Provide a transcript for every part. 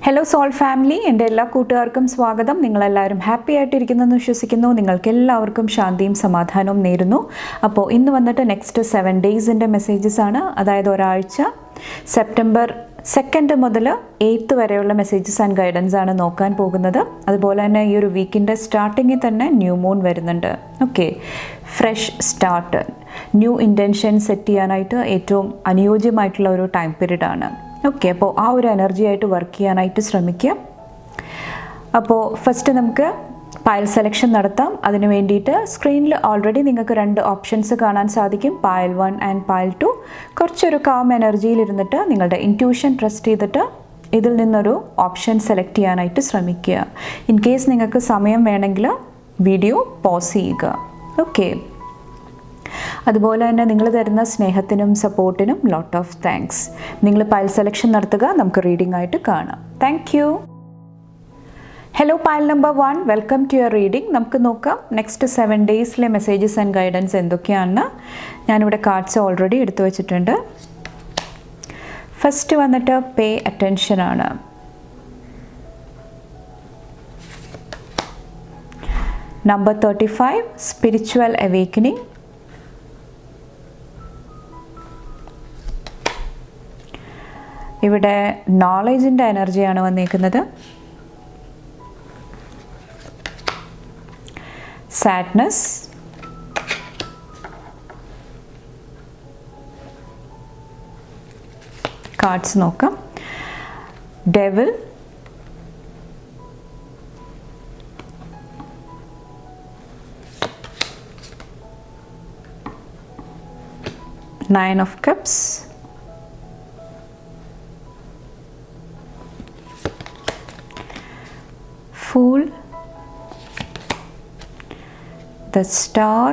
Hello soul family, എൻ്റെ എല്ലാ കൂട്ടുകാർക്കും സ്വാഗതം. നിങ്ങളെല്ലാവരും ഹാപ്പി ആയിട്ടിരിക്കുന്നെന്ന് വിശ്വസിക്കുന്നു. നിങ്ങൾക്ക് എല്ലാവർക്കും ശാന്തിയും സമാധാനവും നേരുന്നു. അപ്പോൾ ഇന്ന് വന്നിട്ട് നെക്സ്റ്റ് 7 ഡേയ്സിൻ്റെ മെസ്സേജസ് ആണ്. അതായത് ഒരാഴ്ച സെപ്റ്റംബർ 2 മുതൽ 8 വരെയുള്ള മെസ്സേജസ് ആൻഡ് ഗൈഡൻസ് ആണ് നോക്കാൻ പോകുന്നത്. അതുപോലെ തന്നെ ഈ ഒരു വീക്കിൻ്റെ സ്റ്റാർട്ടിങ്ങിൽ തന്നെ ന്യൂ മൂൺ വരുന്നുണ്ട്. Okay, fresh start, new intention set ചെയ്യാനായിട്ട് ഏറ്റവും അനുയോജ്യമായിട്ടുള്ള ഒരു ടൈം പീരീഡ് ആണ്. ഓക്കെ, അപ്പോൾ ആ ഒരു എനർജി ആയിട്ട് വർക്ക് ചെയ്യാനായിട്ട് ശ്രമിക്കുക. അപ്പോൾ ഫസ്റ്റ് നമുക്ക് പയൽ സെലക്ഷൻ നടത്താം. അതിന് വേണ്ടിയിട്ട് സ്ക്രീനിൽ ഓൾറെഡി നിങ്ങൾക്ക് 2 ഓപ്ഷൻസ് കാണാൻ സാധിക്കും, പയൽ 1 ആൻഡ് പയൽ 2. കുറച്ചൊരു കാം എനർജിയിൽ ഇരുന്നിട്ട് നിങ്ങളുടെ ഇൻറ്റ്യൂഷൻ ട്രസ്റ്റ് ചെയ്തിട്ട് ഇതിൽ നിന്നൊരു ഓപ്ഷൻ സെലക്ട് ചെയ്യാനായിട്ട് ശ്രമിക്കുക. ഇൻ കേസ് നിങ്ങൾക്ക് സമയം വേണമെങ്കിൽ വീഡിയോ പോസ് ചെയ്യുക. ഓക്കെ, അതുപോലെ തന്നെ നിങ്ങൾ തരുന്ന സ്നേഹത്തിനും സപ്പോർട്ടിനും ലോട്ട് ഓഫ് താങ്ക്സ്. നിങ്ങൾ പയൽ സെലക്ഷൻ നടത്തുക, നമുക്ക് റീഡിംഗ് ആയിട്ട് കാണാം. Thank you. Hello Payal number 1, welcome to your reading. നമുക്ക് നോക്കാം നെക്സ്റ്റ് 7 ഡേയ്സിലെ മെസ്സേജസ് ആൻഡ് ഗൈഡൻസ് എന്തൊക്കെയാണെന്ന്. ഞാനിവിടെ കാർഡ്സ് ഓൾറെഡി എടുത്തു വച്ചിട്ടുണ്ട്. ഫസ്റ്റ് വന്നിട്ട് പേ അറ്റൻഷൻ ആണ്. Number 35, spiritual awakening. ഇവിടെ നോളേജിൻ്റെ എനർജിയാണ് വന്നിരിക്കുന്നത്. സാഡ്നെസ്, കാർഡ്സ് നോക്കാം. Devil, nine of cups, Fool, the Star.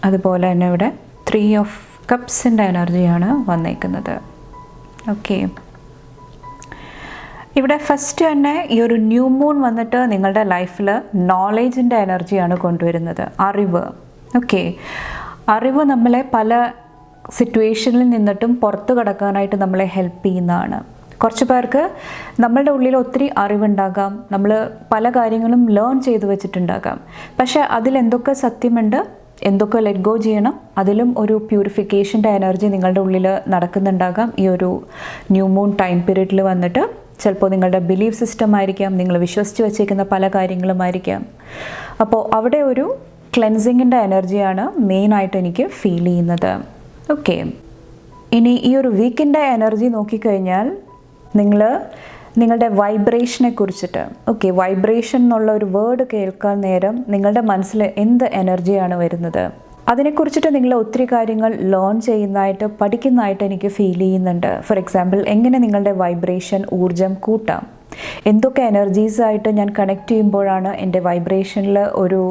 അതുപോലെ തന്നെ ഇവിടെ 3 ഓഫ് കപ്സിൻ്റെ എനർജിയാണ് വന്നേക്കുന്നത്. ഓക്കെ, ഇവിടെ ഫസ്റ്റ് തന്നെ ഈ ഒരു ന്യൂ മൂൺ വന്നിട്ട് നിങ്ങളുടെ ലൈഫിൽ നോളേജിൻ്റെ എനർജിയാണ് കൊണ്ടുവരുന്നത്, അറിവ്. ഓക്കെ, അറിവ് നമ്മളെ പല സിറ്റുവേഷനിൽ നിന്നിട്ടും പുറത്ത് കടക്കാനായിട്ട് നമ്മളെ ഹെൽപ്പ് ചെയ്യുന്നതാണ്. കുറച്ച് പേർക്ക് നമ്മളുടെ ഉള്ളിൽ ഒത്തിരി അറിവുണ്ടാകാം, നമ്മൾ പല കാര്യങ്ങളും ലേൺ ചെയ്ത് വെച്ചിട്ടുണ്ടാകാം. പക്ഷേ അതിലെന്തൊക്കെ സത്യമുണ്ട്, എന്തൊക്കെ ലെറ്റ് ഗോ ചെയ്യണം, അതിലും ഒരു പ്യൂരിഫിക്കേഷൻ്റെ എനർജി നിങ്ങളുടെ ഉള്ളിൽ നടക്കുന്നുണ്ടാകാം. ഈ ഒരു ന്യൂ മൂൺ ടൈം പീരീഡിൽ വന്നിട്ട് ചിലപ്പോൾ നിങ്ങളുടെ ബിലീഫ് സിസ്റ്റം ആയിരിക്കാം, നിങ്ങൾ വിശ്വസിച്ച് വെച്ചേക്കുന്ന പല കാര്യങ്ങളുമായിരിക്കാം. അപ്പോൾ അവിടെ ഒരു ക്ലെൻസിങ്ങിൻ്റെ എനർജിയാണ് മെയിനായിട്ട് എനിക്ക് ഫീൽ ചെയ്യുന്നത്. ഓക്കെ, ഇനി ഈ ഒരു വീക്കിൻ്റെ എനർജി നോക്കിക്കഴിഞ്ഞാൽ നിങ്ങളുടെ വൈബ്രേഷനെ കുറിച്ചിട്ട്, ഓക്കെ, വൈബ്രേഷൻ എന്നുള്ള ഒരു വേർഡ് കേൾക്കാൻ നേരം നിങ്ങളുടെ മനസ്സിൽ എന്ത് എനർജിയാണ് വരുന്നത്, അതിനെക്കുറിച്ചിട്ട് നിങ്ങൾ ഒത്തിരി കാര്യങ്ങൾ ലേൺ ചെയ്യുന്നതായിട്ട് പഠിക്കുന്നതായിട്ട് എനിക്ക് ഫീൽ ചെയ്യുന്നുണ്ട്. ഫോർ എക്സാമ്പിൾ, എങ്ങനെ നിങ്ങളുടെ വൈബ്രേഷൻ ഊർജം കൂട്ടാം, എന്തൊക്കെ എനർജീസായിട്ട് ഞാൻ കണക്ട് ചെയ്യുമ്പോഴാണ് എൻ്റെ വൈബ്രേഷനിൽ ഒരു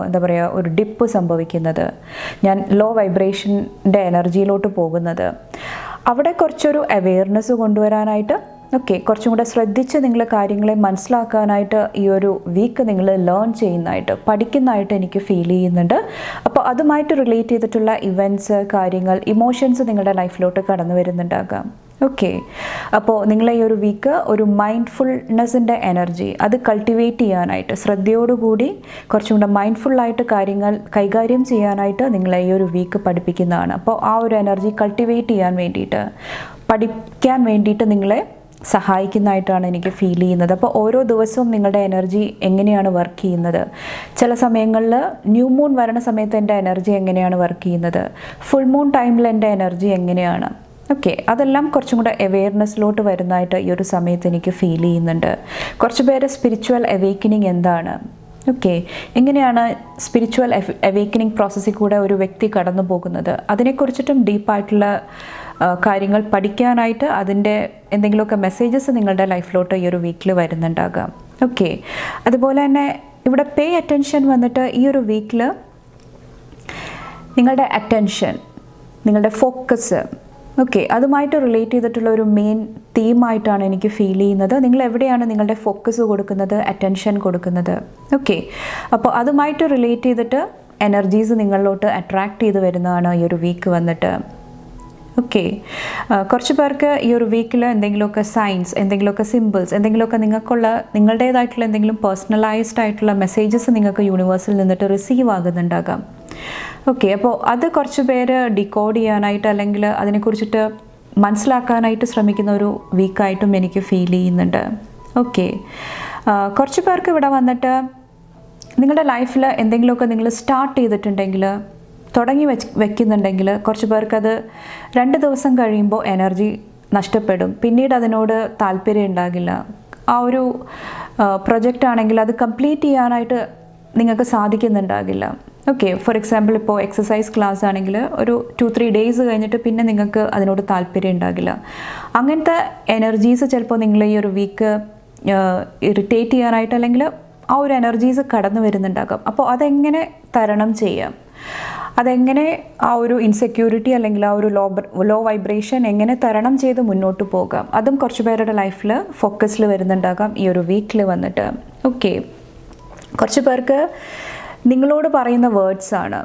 എന്താ പറയുക, ഒരു ഡിപ്പ് സംഭവിക്കുന്നത്, ഞാൻ ലോ വൈബ്രേഷൻ്റെ എനർജിയിലോട്ട് പോകുന്നത്. അവിടെ കുറച്ചൊരു അവെയർനെസ് കൊണ്ടുവരാനായിട്ട്, ഓക്കെ, കുറച്ചും കൂടെ ശ്രദ്ധിച്ച് നിങ്ങൾ കാര്യങ്ങളെ മനസ്സിലാക്കാനായിട്ട് ഈ ഒരു വീക്ക് നിങ്ങൾ ലേൺ ചെയ്യുന്നതായിട്ട് പഠിക്കുന്നതായിട്ട് എനിക്ക് ഫീൽ ചെയ്യുന്നുണ്ട്. അപ്പോൾ അതുമായിട്ട് റിലേറ്റ് ചെയ്തിട്ടുള്ള ഇവൻറ്റ്സ്, കാര്യങ്ങൾ, ഇമോഷൻസ് നിങ്ങളുടെ ലൈഫിലോട്ട് കടന്നു വരുന്നുണ്ടാകാം. ഓക്കെ, അപ്പോൾ നിങ്ങളെ ഈ ഒരു വീക്ക് ഒരു മൈൻഡ്ഫുൾനെസ്സിൻ്റെ എനർജി അത് കൾട്ടിവേറ്റ് ചെയ്യാനായിട്ട്, ശ്രദ്ധയോടുകൂടി കുറച്ചും കൂടെ മൈൻഡ്ഫുള്ളായിട്ട് കാര്യങ്ങൾ കൈകാര്യം ചെയ്യാനായിട്ട് നിങ്ങളെ ഈ ഒരു വീക്ക് പഠിപ്പിക്കുന്നതാണ്. അപ്പോൾ ആ ഒരു എനർജി കൾട്ടിവേറ്റ് ചെയ്യാൻ വേണ്ടിയിട്ട്, പഠിക്കാൻ വേണ്ടിയിട്ട് നിങ്ങളെ സഹായിക്കുന്നതായിട്ടാണ് എനിക്ക് ഫീൽ ചെയ്യുന്നത്. അപ്പോൾ ഓരോ ദിവസവും നിങ്ങളുടെ എനർജി എങ്ങനെയാണ് വർക്ക് ചെയ്യുന്നത്, ചില സമയങ്ങളിൽ ന്യൂ മൂൺ വരണ സമയത്ത് എൻ്റെ എനർജി എങ്ങനെയാണ് വർക്ക് ചെയ്യുന്നത്, ഫുൾ മൂൺ ടൈമിൽ എൻ്റെ എനർജി എങ്ങനെയാണ്, ഓക്കെ, അതെല്ലാം കുറച്ചും കൂടെ അവെയർനെസ്സിലോട്ട് വരുന്നതായിട്ട് ഈ ഒരു സമയത്ത് എനിക്ക് ഫീൽ ചെയ്യുന്നുണ്ട്. കുറച്ച് പേര് സ്പിരിച്വൽ അവേക്കനിങ് എന്താണ്, ഓക്കെ, എങ്ങനെയാണ് സ്പിരിച്വൽ അവേക്കനിങ് പ്രോസസ്സിൽ കൂടെ ഒരു വ്യക്തി കടന്നു പോകുന്നത്, അതിനെക്കുറിച്ചിട്ടും ഡീപ്പായിട്ടുള്ള കാര്യങ്ങൾ പഠിക്കാനായിട്ട് അതിൻ്റെ എന്തെങ്കിലുമൊക്കെ മെസ്സേജസ് നിങ്ങളുടെ ലൈഫിലോട്ട് ഈ ഒരു വീക്കിൽ വരുന്നുണ്ടാകാം. ഓക്കെ, അതുപോലെ തന്നെ ഇവിടെ പേ അറ്റൻഷൻ വന്നിട്ട് ഈ ഒരു വീക്കിൽ നിങ്ങളുടെ അറ്റൻഷൻ, നിങ്ങളുടെ ഫോക്കസ്, ഓക്കെ, അതുമായിട്ട് റിലേറ്റ് ചെയ്തിട്ടുള്ള ഒരു മെയിൻ തീമായിട്ടാണ് എനിക്ക് ഫീൽ ചെയ്യുന്നത്. നിങ്ങൾ എവിടെയാണ് നിങ്ങളുടെ ഫോക്കസ് കൊടുക്കുന്നത്, അറ്റൻഷൻ കൊടുക്കുന്നത്, ഓക്കെ, അപ്പോൾ അതുമായിട്ട് റിലേറ്റ് ചെയ്തിട്ട് എനർജീസ് നിങ്ങളിലോട്ട് അട്രാക്റ്റ് ചെയ്ത് വരുന്നതാണ് ഈ ഒരു വീക്ക് വന്നിട്ട്. ഓക്കെ, കുറച്ച് പേർക്ക് ഈ ഒരു വീക്കിൽ എന്തെങ്കിലുമൊക്കെ സൈൻസ്, എന്തെങ്കിലുമൊക്കെ സിമ്പിൾസ്, എന്തെങ്കിലുമൊക്കെ നിങ്ങളുടേതായിട്ടുള്ള എന്തെങ്കിലും പേഴ്സണലൈസ്ഡ് ആയിട്ടുള്ള മെസ്സേജസ് നിങ്ങൾക്ക് യൂണിവേഴ്സിൽ നിന്നിട്ട് റിസീവ് ആകുന്നുണ്ടാകാം. ഓക്കെ, അപ്പോൾ അത് കുറച്ച് പേര് ഡിക്കോഡ് ചെയ്യാനായിട്ട് അല്ലെങ്കിൽ അതിനെക്കുറിച്ചിട്ട് മനസ്സിലാക്കാനായിട്ട് ശ്രമിക്കുന്ന ഒരു വീക്കായിട്ടും എനിക്ക് ഫീൽ ചെയ്യുന്നുണ്ട്. ഓക്കെ, കുറച്ച് പേർക്ക് ഇവിടെ വന്നിട്ട് നിങ്ങളുടെ ലൈഫിൽ എന്തെങ്കിലുമൊക്കെ നിങ്ങൾ സ്റ്റാർട്ട് ചെയ്തിട്ടുണ്ടെങ്കിൽ, തുടങ്ങി വെക്കുന്നുണ്ടെങ്കിൽ, കുറച്ച് പേർക്കത് 2 ദിവസം കഴിയുമ്പോൾ എനർജി നഷ്ടപ്പെടും, പിന്നീട് അതിനോട് താല്പര്യം ഉണ്ടാകില്ല. ആ ഒരു പ്രൊജക്റ്റ് ആണെങ്കിൽ അത് കംപ്ലീറ്റ് ചെയ്യാനായിട്ട് നിങ്ങൾക്ക് സാധിക്കുന്നുണ്ടാകില്ല. ഓക്കെ, ഫോർ എക്സാമ്പിൾ ഇപ്പോൾ എക്സസൈസ് ക്ലാസ് ആണെങ്കിൽ ഒരു 2-3 ഡേയ്സ് കഴിഞ്ഞിട്ട് പിന്നെ നിങ്ങൾക്ക് അതിനോട് താല്പര്യം ഉണ്ടാകില്ല. അങ്ങനത്തെ എനർജീസ് ചിലപ്പോൾ നിങ്ങൾ ഈ ഒരു വീക്ക് ഇറിറ്റേറ്റ് ചെയ്യാനായിട്ട് അല്ലെങ്കിൽ ആ ഒരു എനർജീസ് കടന്നു വരുന്നുണ്ടാകാം. അപ്പോൾ അതെങ്ങനെ തരണം ചെയ്യാം, അതെങ്ങനെ ആ ഒരു ഇൻസെക്യൂരിറ്റി അല്ലെങ്കിൽ ആ ഒരു ലോ വൈബ്രേഷൻ എങ്ങനെ തരണം ചെയ്ത് മുന്നോട്ട് പോകാം, അതും കുറച്ച് പേരുടെ ലൈഫിൽ ഫോക്കസിൽ വരുന്നുണ്ടാകാം ഈ ഒരു വീക്കിൽ വന്നിട്ട്. ഓക്കെ, കുറച്ച് പേർക്ക് നിങ്ങളോട് പറയുന്ന വേർഡ്സാണ്,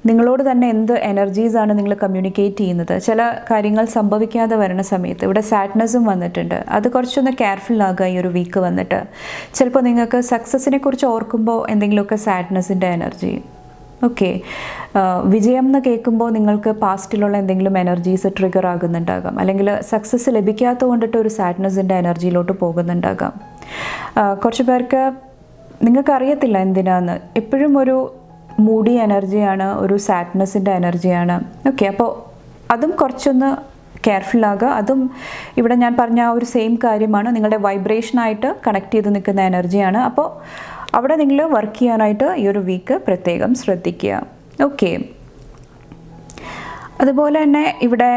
നിങ്ങളോട് തന്നെ എന്ത് എനർജീസാണ് നിങ്ങൾ കമ്മ്യൂണിക്കേറ്റ് ചെയ്യുന്നത്. ചില കാര്യങ്ങൾ സംഭവിക്കാതെ വരുന്ന സമയത്ത് ഇവിടെ സാഡ്നെസ്സും വന്നിട്ടുണ്ട്. അത് കുറച്ചൊന്ന് കെയർഫുൾ ആകുക ഈ ഒരു വീക്ക് വന്നിട്ട്. ചിലപ്പോൾ നിങ്ങൾക്ക് സക്സസ്സിനെ കുറിച്ച് ഓർക്കുമ്പോൾ എന്തെങ്കിലുമൊക്കെ സാഡ്നെസ്സിൻ്റെ എനർജി. ഓക്കെ, വിജയം എന്ന് കേൾക്കുമ്പോൾ നിങ്ങൾക്ക് പാസ്റ്റിലുള്ള എന്തെങ്കിലും എനർജീസ് ട്രിഗർ ആകുന്നുണ്ടാകാം, അല്ലെങ്കിൽ സക്സസ് ലഭിക്കാത്തത് കൊണ്ടിട്ട് ഒരു സാഡ്നെസ്സിൻ്റെ എനർജിയിലോട്ട് പോകുന്നുണ്ടാകാം. കുറച്ച് പേർക്ക് നിങ്ങൾക്കറിയത്തില്ല എന്തിനാന്ന്, എപ്പോഴും ഒരു മൂഡി എനർജിയാണ്, ഒരു സാഡ്നെസ്സിൻ്റെ എനർജിയാണ്. ഓക്കെ, അപ്പോൾ അതും കുറച്ചൊന്ന് കെയർഫുള്ളാകുക. അതും ഇവിടെ ഞാൻ പറഞ്ഞ ആ ഒരു സെയിം കാര്യമാണ്, നിങ്ങളുടെ വൈബ്രേഷനായിട്ട് കണക്ട് ചെയ്ത് നിൽക്കുന്ന എനർജിയാണ്. അപ്പോൾ അവിടെ നിങ്ങൾ വർക്ക് ചെയ്യാനായിട്ട് ഈ ഒരു വീക്ക് പ്രത്യേകം ശ്രദ്ധിക്കുക. ഓക്കെ, അതുപോലെ തന്നെ ഇവിടെ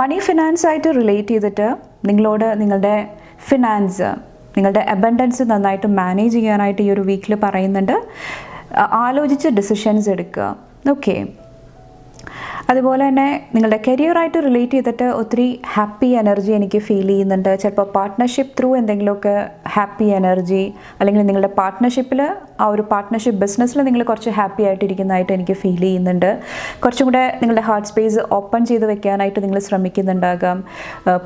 മണി ഫിനാൻസായിട്ട് റിലേറ്റ് ചെയ്തിട്ട് നിങ്ങളോട് നിങ്ങളുടെ ഫിനാൻസ്, നിങ്ങളുടെ അബണ്ടൻസ് നന്നായിട്ട് മാനേജ് ചെയ്യാനായിട്ട് ഈ ഒരു വീക്കിൽ പറയുന്നുണ്ട്. ആലോചിച്ച് ഡിസിഷൻസ് എടുക്കുക. ഓക്കെ, അതുപോലെ തന്നെ നിങ്ങളുടെ കരിയറായിട്ട് റിലേറ്റ് ചെയ്തിട്ട് ഒത്തിരി ഹാപ്പി എനർജി എനിക്ക് ഫീൽ ചെയ്യുന്നുണ്ട്. ചിലപ്പോൾ പാർട്ട്ണർഷിപ്പ് ത്രൂ എന്തെങ്കിലുമൊക്കെ ഹാപ്പി എനർജി, അല്ലെങ്കിൽ നിങ്ങളുടെ പാർട്ട്ണർഷിപ്പിൽ ആ ഒരു പാർട്ട്ണർഷിപ്പ് ബിസിനസ്സിൽ നിങ്ങൾ കുറച്ച് ഹാപ്പി ആയിട്ടിരിക്കുന്നതായിട്ട് എനിക്ക് ഫീൽ ചെയ്യുന്നുണ്ട്. കുറച്ചും കൂടെ നിങ്ങളുടെ ഹാർട്ട് സ്പേസ് ഓപ്പൺ ചെയ്ത് വെക്കാനായിട്ട് നിങ്ങൾ ശ്രമിക്കുന്നുണ്ടാകാം.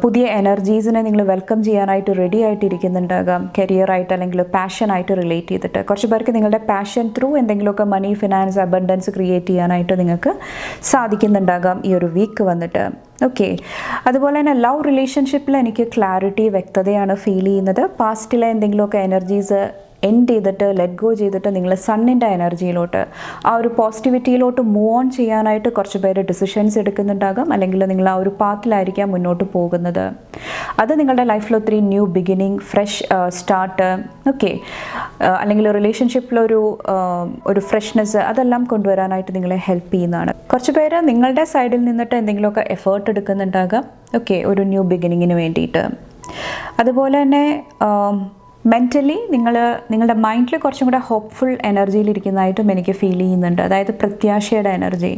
പുതിയ എനർജീസിനെ നിങ്ങൾ വെൽക്കം ചെയ്യാനായിട്ട് റെഡി ആയിട്ടിരിക്കുന്നുണ്ടാകാം. കരിയറായിട്ട് അല്ലെങ്കിൽ പാഷനായിട്ട് റിലേറ്റ് ചെയ്തിട്ട് കുറച്ച് പേർക്ക് നിങ്ങളുടെ പാഷൻ ത്രൂ എന്തെങ്കിലുമൊക്കെ മണി, ഫിനാൻസ്, അബണ്ടൻസ് ക്രിയേറ്റ് ചെയ്യാനായിട്ട് നിങ്ങൾക്ക് സാധിക്കുന്നുണ്ടാകാം ഈ ഒരു വീക്ക് വന്നിട്ട്. ഓക്കെ, അതുപോലെ തന്നെ ലവ് റിലേഷൻഷിപ്പിൽ എനിക്ക് ക്ലാരിറ്റി, വ്യക്തതയാണ് ഫീൽ ചെയ്യുന്നത്. പാസ്റ്റിലെ എന്തെങ്കിലുമൊക്കെ എനർജീസ് എൻഡ് ചെയ്തിട്ട്, ലെറ്റ് ഗോ ചെയ്തിട്ട് നിങ്ങൾ സണ്ണിൻ്റെ എനർജിയിലോട്ട്, ആ ഒരു പോസിറ്റിവിറ്റിയിലോട്ട് മൂവ് ഓൺ ചെയ്യാനായിട്ട് കുറച്ച് പേര് ഡിസിഷൻസ് എടുക്കുന്നുണ്ടാകാം, അല്ലെങ്കിൽ നിങ്ങൾ ആ ഒരു പാത്തിലായിരിക്കാം മുന്നോട്ട് പോകുന്നത്. അത് നിങ്ങളുടെ ലൈഫിൽ ഒത്തിരി new beginning, fresh start, okay, അല്ലെങ്കിൽ റിലേഷൻഷിപ്പിലൊരു ഫ്രഷ്നെസ്, അതെല്ലാം കൊണ്ടുവരാനായിട്ട് നിങ്ങളെ ഹെൽപ്പ് ചെയ്യുന്നതാണ്. കുറച്ച് പേര് നിങ്ങളുടെ സൈഡിൽ നിന്നിട്ട് എന്തെങ്കിലുമൊക്കെ എഫേർട്ട് എടുക്കുന്നുണ്ടാകാം. ഓക്കെ, ഒരു ന്യൂ ബിഗിനിങ്ങിന് വേണ്ടിയിട്ട്. അതുപോലെ തന്നെ മെൻ്റലി നിങ്ങളുടെ മൈൻഡിൽ കുറച്ചും കൂടെ ഹോപ്പ്ഫുൾ എനർജിയിലിരിക്കുന്നതായിട്ടും എനിക്ക് ഫീൽ ചെയ്യുന്നുണ്ട്. അതായത് പ്രത്യാശയുടെ എനർജി.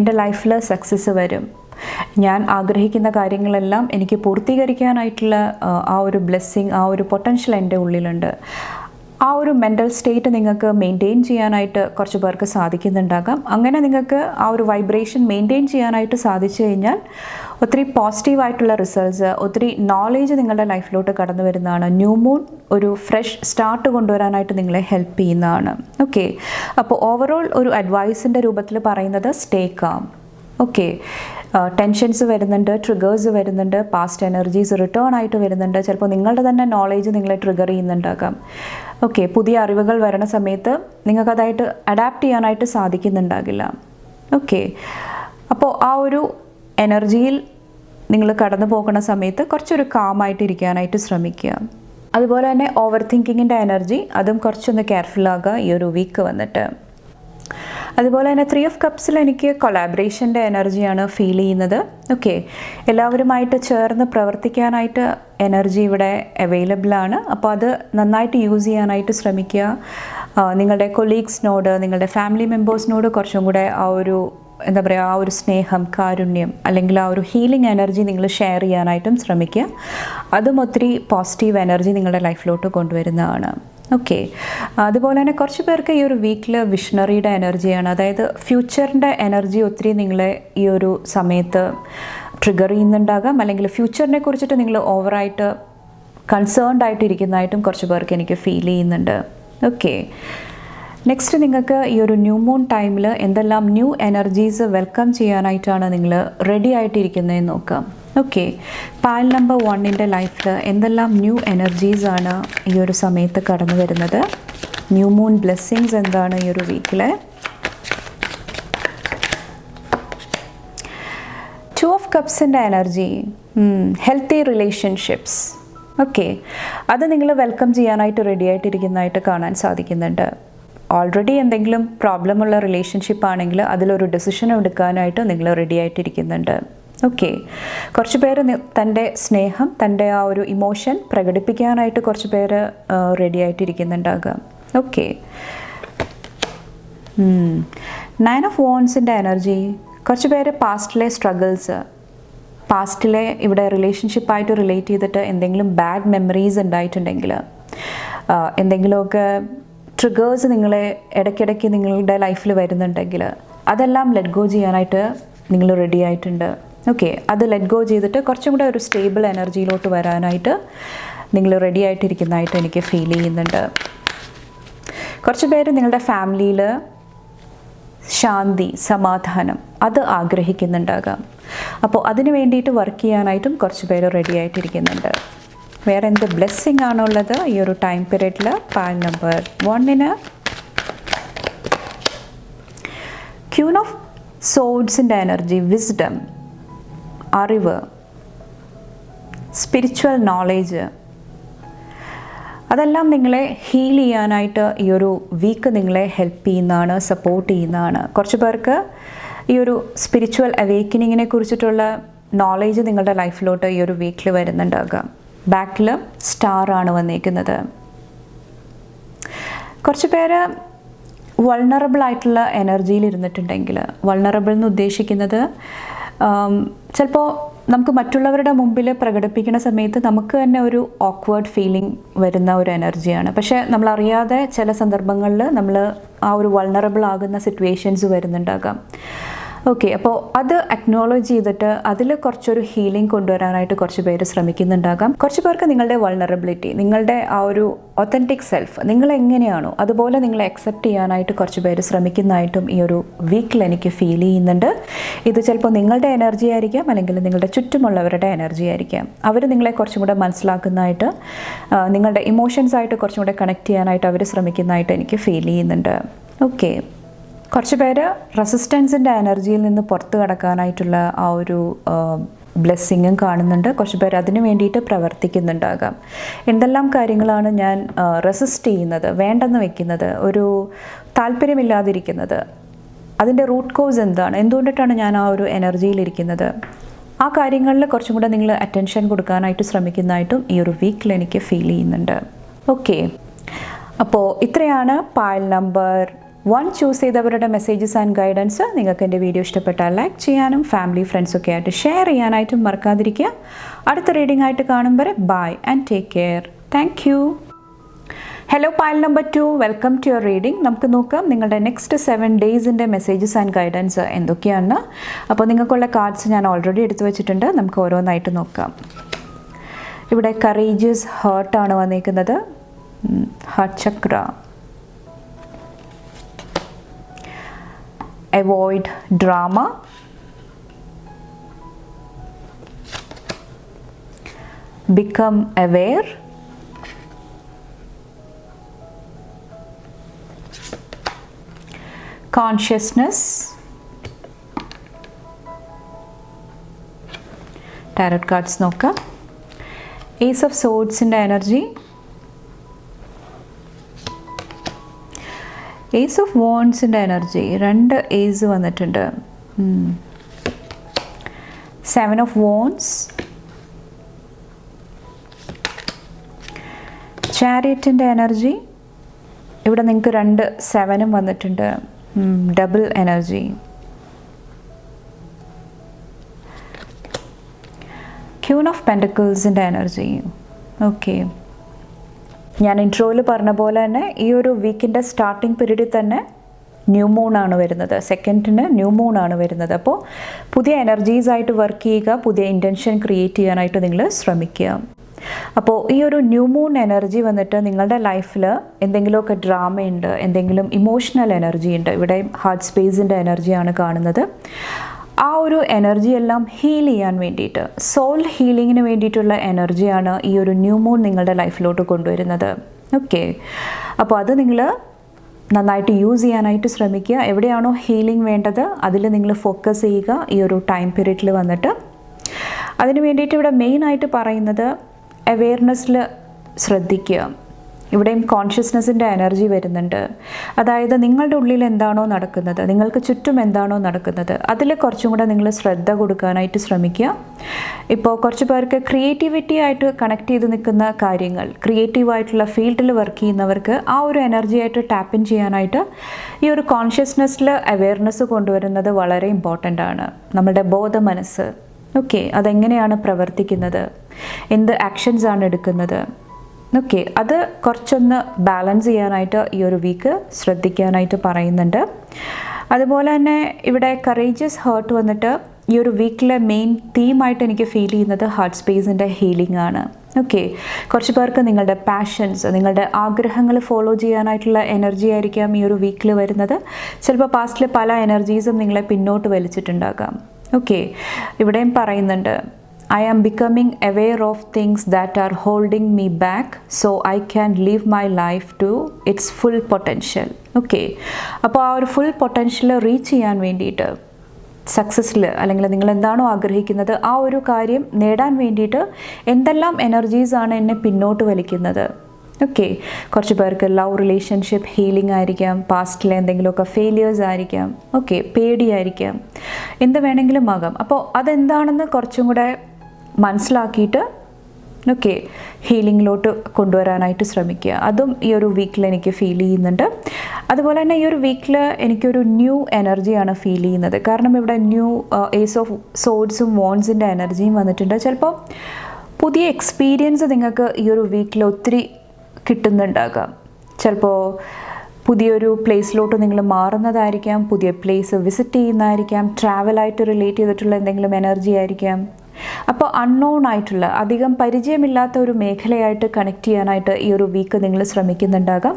എൻ്റെ ലൈഫിൽ സക്സസ് വരും, ഞാൻ ആഗ്രഹിക്കുന്ന കാര്യങ്ങളെല്ലാം എനിക്ക് പൂർത്തീകരിക്കാനായിട്ടുള്ള ആ ഒരു ബ്ലെസ്സിങ്, ആ ഒരു പൊട്ടൻഷ്യൽ എൻ്റെ ഉള്ളിലുണ്ട്. ആ ഒരു മെൻ്റൽ സ്റ്റേറ്റ് നിങ്ങൾക്ക് മെയിൻറ്റെയിൻ ചെയ്യാനായിട്ട് കുറച്ച് പേർക്ക് സാധിക്കുന്നുണ്ടാകാം. അങ്ങനെ നിങ്ങൾക്ക് ആ ഒരു വൈബ്രേഷൻ മെയിൻറ്റെയിൻ ചെയ്യാനായിട്ട് സാധിച്ചു കഴിഞ്ഞാൽ ഒത്തിരി പോസിറ്റീവായിട്ടുള്ള റിസൾട്ട്സ്, ഒത്തിരി നോളേജ് നിങ്ങളുടെ ലൈഫിലോട്ട് കടന്നു വരുന്നതാണ്. ന്യൂ മൂൺ ഒരു ഫ്രഷ് സ്റ്റാർട്ട് കൊണ്ടുവരാനായിട്ട് നിങ്ങളെ ഹെൽപ്പ് ചെയ്യുന്നതാണ്. ഓക്കെ, അപ്പോൾ ഓവറോൾ ഒരു അഡ്വൈസിൻ്റെ രൂപത്തിൽ പറയുന്നത് സ്റ്റേ കാം. ഓക്കെ, ടെൻഷൻസ് വരുന്നുണ്ട്, ട്രിഗേഴ്സ് വരുന്നുണ്ട്, പാസ്റ്റ് എനർജീസ് റിട്ടേൺ ആയിട്ട് വരുന്നുണ്ട്. ചിലപ്പോൾ നിങ്ങളുടെ തന്നെ നോളേജ് നിങ്ങളെ ട്രിഗർ ചെയ്യുന്നുണ്ടാകാം. ഓക്കെ, പുതിയ അറിവുകൾ വരുന്ന സമയത്ത് നിങ്ങൾക്കതായിട്ട് അഡാപ്റ്റ് ചെയ്യാനായിട്ട് സാധിക്കുന്നുണ്ടാകില്ല. ഓക്കെ, അപ്പോൾ ആ ഒരു എനർജിയിൽ നിങ്ങൾ കടന്നു പോകുന്ന സമയത്ത് കുറച്ചൊരു കാമായിട്ട് ഇരിക്കാനായിട്ട് ശ്രമിക്കുക. അതുപോലെ തന്നെ ഓവർ തിങ്കിങ്ങിൻ്റെ എനർജി, അതും കുറച്ചൊന്ന് കെയർഫുള്ളാകുക ഈ ഒരു വീക്ക് വന്നിട്ട്. അതുപോലെ തന്നെ 3 ഓഫ് കപ്സിൽ എനിക്ക് കൊളാബറേഷൻ്റെ എനർജിയാണ് ഫീൽ ചെയ്യുന്നത്. ഓക്കെ, എല്ലാവരുമായിട്ട് ചേർന്ന് പ്രവർത്തിക്കാനായിട്ട് എനർജി ഇവിടെ അവൈലബിളാണ്. അപ്പോൾ അത് നന്നായിട്ട് യൂസ് ചെയ്യാനായിട്ട് ശ്രമിക്കുക. നിങ്ങളുടെ കൊളീഗ്സിനോട്, നിങ്ങളുടെ ഫാമിലി മെമ്പേഴ്സിനോട് കുറച്ചും കൂടെ ആ ഒരു എന്താ പറയുക, ആ ഒരു സ്നേഹം, കാരുണ്യം, അല്ലെങ്കിൽ ആ ഒരു ഹീലിംഗ് എനർജി നിങ്ങൾ ഷെയർ ചെയ്യാനായിട്ടും ശ്രമിക്കുക. അതും ഒത്തിരി പോസിറ്റീവ് എനർജി നിങ്ങളുടെ ലൈഫിലോട്ട് കൊണ്ടുവരുന്നതാണ്. ഓക്കെ. അതുപോലെ തന്നെ കുറച്ച് പേർക്ക് ഈ ഒരു വീക്കിൽ വിഷണറിയുടെ എനർജിയാണ്, അതായത് ഫ്യൂച്ചറിൻ്റെ എനർജി ഒത്തിരി നിങ്ങളെ ഈ ഒരു സമയത്ത് ട്രിഗർ ചെയ്യുന്നുണ്ടാകാം, അല്ലെങ്കിൽ ഫ്യൂച്ചറിനെ കുറിച്ചിട്ട് നിങ്ങൾ ഓവറായിട്ട് കൺസേൺഡ് ആയിട്ടിരിക്കുന്നതായിട്ടും കുറച്ച് പേർക്ക് എനിക്ക് ഫീൽ ചെയ്യുന്നുണ്ട്. ഓക്കെ. നെക്സ്റ്റ്, നിങ്ങൾക്ക് ഈ ഒരു ന്യൂ മൂൺ ടൈമിൽ എന്തെല്ലാം ന്യൂ എനർജീസ് വെൽക്കം ചെയ്യാനായിട്ടാണ് നിങ്ങൾ റെഡി ആയിട്ടിരിക്കുന്നതെന്ന് നോക്കാം. ഓക്കെ. പാൽ നമ്പർ 1ൻ്റെ ലൈഫിൽ എന്തെല്ലാം ന്യൂ എനർജീസാണ് ഈ ഒരു സമയത്ത് കടന്നു വരുന്നത്? ന്യൂ മൂൺ ബ്ലെസ്സിങ്സ് എന്താണ് ഈ ഒരു വീക്കിൽ? 2 ഓഫ് കപ്സിൻ്റെ എനർജി, ഹെൽത്തി റിലേഷൻഷിപ്സ്. ഓക്കെ. അത് നിങ്ങൾ വെൽക്കം ചെയ്യാനായിട്ട് റെഡി ആയിട്ടിരിക്കുന്നതായിട്ട് കാണാൻ സാധിക്കുന്നുണ്ട്. ഓൾറെഡി എന്തെങ്കിലും പ്രോബ്ലമുള്ള റിലേഷൻഷിപ്പ് ആണെങ്കിൽ അതിലൊരു ഡെസിഷൻ എടുക്കാനായിട്ട് നിങ്ങൾ റെഡി ആയിട്ടിരിക്കുന്നുണ്ട്. ഓക്കെ. കുറച്ച് പേര് തൻ്റെ സ്നേഹം, തൻ്റെ ആ ഒരു ഇമോഷൻ പ്രകടിപ്പിക്കാനായിട്ട് കുറച്ച് പേര് റെഡി ആയിട്ടിരിക്കുന്നുണ്ടാകാം. ഓക്കെ. 9 ഓഫ് വോൺസിൻ്റെ എനർജി, കുറച്ച് പേര് പാസ്റ്റിലെ സ്ട്രഗിൾസ്, പാസ്റ്റിലെ ഇവിടെ റിലേഷൻഷിപ്പായിട്ട് റിലേറ്റ് ചെയ്തിട്ട് എന്തെങ്കിലും ബാഡ് മെമ്മറീസ് ഉണ്ടായിട്ടുണ്ടെങ്കിൽ, എന്തെങ്കിലുമൊക്കെ ട്രിഗേഴ്സ് നിങ്ങളെ ഇടയ്ക്കിടയ്ക്ക് നിങ്ങളുടെ ലൈഫിൽ വരുന്നുണ്ടെങ്കിൽ അതെല്ലാം ലെറ്റ് ഗോ ചെയ്യാനായിട്ട് നിങ്ങൾ റെഡി ആയിട്ടുണ്ട്. ഓക്കെ. അത് ലെറ്റ് ഗോ ചെയ്തിട്ട് കുറച്ചും കൂടെ ഒരു സ്റ്റേബിൾ എനർജിയിലോട്ട് വരാനായിട്ട് നിങ്ങൾ റെഡി ആയിട്ടിരിക്കുന്നതായിട്ട് എനിക്ക് ഫീൽ ചെയ്യുന്നുണ്ട്. കുറച്ച് പേര് നിങ്ങളുടെ ഫാമിലിയിൽ ശാന്തി, സമാധാനം അത് ആഗ്രഹിക്കുന്നുണ്ടാകാം. അപ്പോൾ അതിന് വേണ്ടിയിട്ട് വർക്ക് ചെയ്യാനായിട്ടും കുറച്ച് പേര് റെഡി ആയിട്ടിരിക്കുന്നുണ്ട്. വേറെ എന്ത് ബ്ലെസ്സിങ് ആണുള്ളത് ഈ ഒരു ടൈം പീരീഡിൽ? പാൽ നമ്പർ 1ന് ക്യൂൻ ഓഫ് സോഡ്സിൻ്റെ എനർജി, വിസ്ഡം, അറിവ്, സ്പിരിച്വൽ നോളേജ്, അതെല്ലാം നിങ്ങളെ ഹീൽ ചെയ്യാനായിട്ട് ഈ ഒരു വീക്ക് നിങ്ങളെ ഹെൽപ്പ് ചെയ്യുന്നതാണ്, സപ്പോർട്ട് ചെയ്യുന്നതാണ്. കുറച്ച് പേർക്ക് ഈ ഒരു സ്പിരിച്വൽ അവേക്കനിങ്ങിനെ കുറിച്ചിട്ടുള്ള നോളേജ് നിങ്ങളുടെ ലൈഫിലോട്ട് ഈ ഒരു വീക്കിൽ വരുന്നുണ്ടാകാം. ബാക്കിൽ സ്റ്റാറാണ് വന്നിരിക്കുന്നത്. കുറച്ച് പേര് വൾണറബിൾ ആയിട്ടുള്ള എനർജിയിൽ ഇരുന്നിട്ടുണ്ടെങ്കിൽ, വൾണറബിൾ എന്ന് ഉദ്ദേശിക്കുന്നത് ചിലപ്പോൾ നമുക്ക് മറ്റുള്ളവരുടെ മുമ്പിൽ പ്രകടിപ്പിക്കുന്ന സമയത്ത് നമുക്ക് തന്നെ ഒരു ഓക്വേർഡ് ഫീലിംഗ് വരുന്ന ഒരു എനർജിയാണ്. പക്ഷേ നമ്മളറിയാതെ ചില സന്ദർഭങ്ങളിൽ നമ്മൾ ആ ഒരു വൾണറബിൾ ആകുന്ന സിറ്റുവേഷൻസ് വരുന്നുണ്ടാകാം. ഓക്കെ. അപ്പോൾ അത് അക്നോളജ് ചെയ്തിട്ട് അതിൽ കുറച്ചൊരു ഹീലിംഗ് കൊണ്ടുവരാനായിട്ട് കുറച്ച് പേര് ശ്രമിക്കുന്നുണ്ടാകാം. കുറച്ച് പേർക്ക് നിങ്ങളുടെ വൾണറബിലിറ്റി, നിങ്ങളുടെ ആ ഒരു ഒത്തൻറ്റിക് സെൽഫ്, നിങ്ങൾ എങ്ങനെയാണോ അതുപോലെ നിങ്ങളെ അക്സെപ്റ്റ് ചെയ്യാനായിട്ട് കുറച്ച് പേര് ശ്രമിക്കുന്നതായിട്ടും ഈ ഒരു വീക്കിൽ എനിക്ക് ഫീൽ ചെയ്യുന്നുണ്ട്. ഇത് ചിലപ്പോൾ നിങ്ങളുടെ എനർജി ആയിരിക്കാം, അല്ലെങ്കിൽ നിങ്ങളുടെ ചുറ്റുമുള്ളവരുടെ എനർജി ആയിരിക്കാം. അവർ നിങ്ങളെ കുറച്ചും കൂടെ മനസ്സിലാക്കുന്നതായിട്ട്, നിങ്ങളുടെ ഇമോഷൻസായിട്ട് കുറച്ചും കൂടെ കണക്ട് ചെയ്യാനായിട്ട് അവർ ശ്രമിക്കുന്നതായിട്ട് എനിക്ക് ഫീൽ ചെയ്യുന്നുണ്ട്. ഓക്കെ. കുറച്ച് പേര് റെസിസ്റ്റൻസിൻ്റെ എനർജിയിൽ നിന്ന് പുറത്ത് കടക്കാനായിട്ടുള്ള ആ ഒരു ബ്ലെസ്സിങ്ങും കാണുന്നുണ്ട്. കുറച്ച് പേര് അതിന് വേണ്ടിയിട്ട് പ്രവർത്തിക്കുന്നുണ്ടാകാം. എന്തെല്ലാം കാര്യങ്ങളാണ് ഞാൻ റെസിസ്റ്റ് ചെയ്യുന്നത്, വേണ്ടെന്ന് വെക്കുന്നത്, ഒരു താല്പര്യമില്ലാതിരിക്കുന്നത്, അതിൻ്റെ റൂട്ട് കോസ് എന്താണ്, എന്തുകൊണ്ടിട്ടാണ് ഞാൻ ആ ഒരു എനർജിയിലിരിക്കുന്നത്, ആ കാര്യങ്ങളിൽ കുറച്ചും കൂടെ നിങ്ങൾ അറ്റൻഷൻ കൊടുക്കാനായിട്ട് ശ്രമിക്കുന്നതായിട്ടും ഈ ഒരു വീക്കിൽ എനിക്ക് ഫീൽ ചെയ്യുന്നുണ്ട്. ഓക്കെ. അപ്പോൾ ഇത്രയാണ് പാൽ നമ്പർ 1 ചൂസ് ചെയ്തവരുടെ മെസ്സേജസ് ആൻഡ് ഗൈഡൻസ്. നിങ്ങൾക്ക് എൻ്റെ വീഡിയോ ഇഷ്ടപ്പെട്ടാൽ ലൈക്ക് ചെയ്യാനും ഫാമിലി ഫ്രണ്ട്സൊക്കെ ആയിട്ട് ഷെയർ ചെയ്യാനായിട്ടും മറക്കാതിരിക്കുക. അടുത്ത റീഡിംഗ് ആയിട്ട് കാണും വരെ bye and take care. Thank you. Hello pile number 2, welcome to your reading. നമുക്ക് നോക്കാം നിങ്ങളുടെ നെക്സ്റ്റ് 7 ഡേയ്സിൻ്റെ മെസ്സേജസ് ആൻഡ് ഗൈഡൻസ് എന്തൊക്കെയാണ്. അപ്പോൾ നിങ്ങൾക്കുള്ള കാർഡ്സ് ഞാൻ ഓൾറെഡി എടുത്തു വെച്ചിട്ടുണ്ട്. നമുക്ക് ഓരോന്നായിട്ട് നോക്കാം. ഇവിടെ കറേജിയസ് ഹേർട്ടാണ് വന്നിരിക്കുന്നത്, ഹാർട്ട് ചക്ര. Avoid drama, become aware, consciousness, tarot cards നോക്കാം. Ace of Swords ൻ്റെ എനർജി, ഏസ് ഓഫ് വോൺസിൻ്റെ എനർജി, 2 ഏസ് വന്നിട്ടുണ്ട്. 7 ഓഫ് വോൺസ്, ചാരിയറ്റിൻ്റെ എനർജി. ഇവിടെ നിങ്ങൾക്ക് 2 7ഉം വന്നിട്ടുണ്ട്, ഡബിൾ എനർജി. ക്യൂൻ ഓഫ് പെൻറ്റക്കിൾസിൻ്റെ എനർജി. ഓക്കെ. ഞാൻ ഇൻട്രോയിൽ പറഞ്ഞ പോലെ തന്നെ ഈ ഒരു വീക്കിൻ്റെ സ്റ്റാർട്ടിംഗ് പീരീഡിൽ തന്നെ ന്യൂ മൂണാണ് വരുന്നത്. സെക്കൻഡിന് ന്യൂ മൂണാണ് വരുന്നത്. അപ്പോൾ പുതിയ എനർജീസായിട്ട് വർക്ക് ചെയ്യുക, പുതിയ ഇൻറ്റൻഷൻ ക്രിയേറ്റ് ചെയ്യാനായിട്ട് നിങ്ങൾ ശ്രമിക്കുക. അപ്പോൾ ഈ ഒരു ന്യൂ മൂൺ എനർജി വന്നിട്ട് നിങ്ങളുടെ ലൈഫിൽ എന്തെങ്കിലുമൊക്കെ ഡ്രാമയുണ്ട്, എന്തെങ്കിലും ഇമോഷണൽ എനർജി ഉണ്ട്, ഇവിടെ ഹാർട്ട് സ്പേസിൻ്റെ എനർജിയാണ് കാണുന്നത്. ആ ഒരു എനർജി എല്ലാം ഹീൽ ചെയ്യാൻ വേണ്ടിയിട്ട്, സോൾ ഹീലിങ്ങിന് വേണ്ടിയിട്ടുള്ള എനർജിയാണ് ഈ ഒരു ന്യൂ മൂൺ നിങ്ങളുടെ ലൈഫിലോട്ട് കൊണ്ടുവരുന്നത്. ഓക്കെ, അപ്പോൾ അത് നിങ്ങൾ നന്നായിട്ട് യൂസ് ചെയ്യാനായിട്ട് ശ്രമിക്കുക. എവിടെയാണോ ഹീലിംഗ് വേണ്ടത് അതിൽ നിങ്ങൾ ഫോക്കസ് ചെയ്യുക ഈ ഒരു ടൈം പീരീഡിൽ വന്നിട്ട്. അതിന് വേണ്ടിയിട്ട് ഇവിടെ മെയിനായിട്ട് പറയുന്നത് അവെയർനെസ്സിൽ ശ്രദ്ധിക്കുക. ഇവിടെയും കോൺഷ്യസ്നെസ്സിൻ്റെ എനർജി വരുന്നുണ്ട്. അതായത് നിങ്ങളുടെ ഉള്ളിൽ എന്താണോ നടക്കുന്നത്, നിങ്ങൾക്ക് ചുറ്റും എന്താണോ നടക്കുന്നത്, അതിൽ കുറച്ചും കൂടെ നിങ്ങൾ ശ്രദ്ധ കൊടുക്കാനായിട്ട് ശ്രമിക്കുക. ഇപ്പോൾ കുറച്ച് പേർക്ക് ക്രിയേറ്റിവിറ്റി ആയിട്ട് കണക്ട് ചെയ്ത് നിൽക്കുന്ന കാര്യങ്ങൾ, ക്രിയേറ്റീവായിട്ടുള്ള ഫീൽഡിൽ വർക്ക് ചെയ്യുന്നവർക്ക് ആ ഒരു എനർജി ആയിട്ട് ടാപ്പ് ഇൻ ചെയ്യാനായിട്ട് ഈ ഒരു കോൺഷ്യസ്നെസ്സിൽ അവെയർനെസ് കൊണ്ടുവരുന്നത് വളരെ ഇമ്പോർട്ടൻ്റ് ആണ്. നമ്മുടെ ബോധ മനസ്സ്, ഓക്കെ, അതെങ്ങനെയാണ് പ്രവർത്തിക്കുന്നത്, എന്ത് ആക്ഷൻസാണ് എടുക്കുന്നത്, ഓക്കെ, അത് കുറച്ചൊന്ന് ബാലൻസ് ചെയ്യാനായിട്ട് ഈ ഒരു വീക്ക് ശ്രദ്ധിക്കാനായിട്ട് പറയുന്നുണ്ട്. അതുപോലെ തന്നെ ഇവിടെ കറേജിയസ് ഹേർട്ട് വന്നിട്ട് ഈ ഒരു വീക്കിലെ മെയിൻ തീമായിട്ട് എനിക്ക് ഫീൽ ചെയ്യുന്നത് ഹാർട്ട് സ്പേസിൻ്റെ ഹീലിംഗ് ആണ്. ഓക്കെ, കുറച്ച് പേർക്ക് നിങ്ങളുടെ പാഷൻസ്, നിങ്ങളുടെ ആഗ്രഹങ്ങൾ ഫോളോ ചെയ്യാനായിട്ടുള്ള എനർജി ആയിരിക്കാം ഈ ഒരു വീക്കിൽ വരുന്നത്. ചിലപ്പോൾ പാസ്റ്റിലെ പല എനർജീസും നിങ്ങളെ പിന്നോട്ട് വലിച്ചിട്ടുണ്ടാകാം. ഓക്കെ, ഇവിടെയും പറയുന്നുണ്ട് I am becoming aware of things that are holding me back so I can live my life to its full potential. Okay, അപ്പോൾ ആ ഒരു ഫുൾ പൊട്ടൻഷ്യൽ റീച്ച് ചെയ്യാൻ വേണ്ടിയിട്ട്, സക്സസ്സിൽ അല്ലെങ്കിൽ നിങ്ങൾ എന്താണോ ആഗ്രഹിക്കുന്നത് ആ ഒരു കാര്യം നേടാൻ വേണ്ടിയിട്ട് എന്തെല്ലാം എനർജീസാണ് എന്നെ പിന്നോട്ട് വലിക്കുന്നത്. ഓക്കെ, കുറച്ച് പേർക്ക് ലവ് റിലേഷൻഷിപ്പ് ഹീലിംഗ് ആയിരിക്കാം, പാസ്റ്റിലെ എന്തെങ്കിലുമൊക്കെ ഫെയിലിയേഴ്സ് ആയിരിക്കാം, ഓക്കെ, പേടിയായിരിക്കാം, എന്ത് വേണമെങ്കിലും ആകാം. അപ്പോൾ അതെന്താണെന്ന് കുറച്ചും കൂടെ മനസ്സിലാക്കിയിട്ട് ഓക്കെ ഹീലിങ്ങിലോട്ട് കൊണ്ടുവരാനായിട്ട് ശ്രമിക്കുക. അതും ഈ ഒരു വീക്കിൽ എനിക്ക് ഫീൽ ചെയ്യുന്നുണ്ട്. അതുപോലെ തന്നെ ഈ ഒരു വീക്കിൽ എനിക്കൊരു ന്യൂ എനർജിയാണ് ഫീൽ ചെയ്യുന്നത്. കാരണം ഇവിടെ ന്യൂ ഏസ് ഓഫ് സോഡ്സും വോൺസിൻ്റെ എനർജിയും വന്നിട്ടുണ്ട്. ചിലപ്പോൾ പുതിയ എക്സ്പീരിയൻസ് നിങ്ങൾക്ക് ഈ ഒരു വീക്കിൽ ഒത്തിരി കിട്ടുന്നുണ്ടാകാം. ചിലപ്പോൾ പുതിയൊരു പ്ലേസിലോട്ട് നിങ്ങൾ മാറുന്നതായിരിക്കാം, പുതിയ പ്ലേസ് വിസിറ്റ് ചെയ്യുന്നതായിരിക്കാം, ട്രാവലായിട്ട് റിലേറ്റ് ചെയ്തിട്ടുള്ള എന്തെങ്കിലും എനർജി ആയിരിക്കാം. അപ്പോൾ അൺനോൺ ആയിട്ടുള്ള, അധികം പരിചയമില്ലാത്ത ഒരു മേഖലയായിട്ട് കണക്ട് ചെയ്യാനായിട്ട് ഈ ഒരു വീക്ക് നിങ്ങൾ ശ്രമിക്കുന്നുണ്ടാകാം.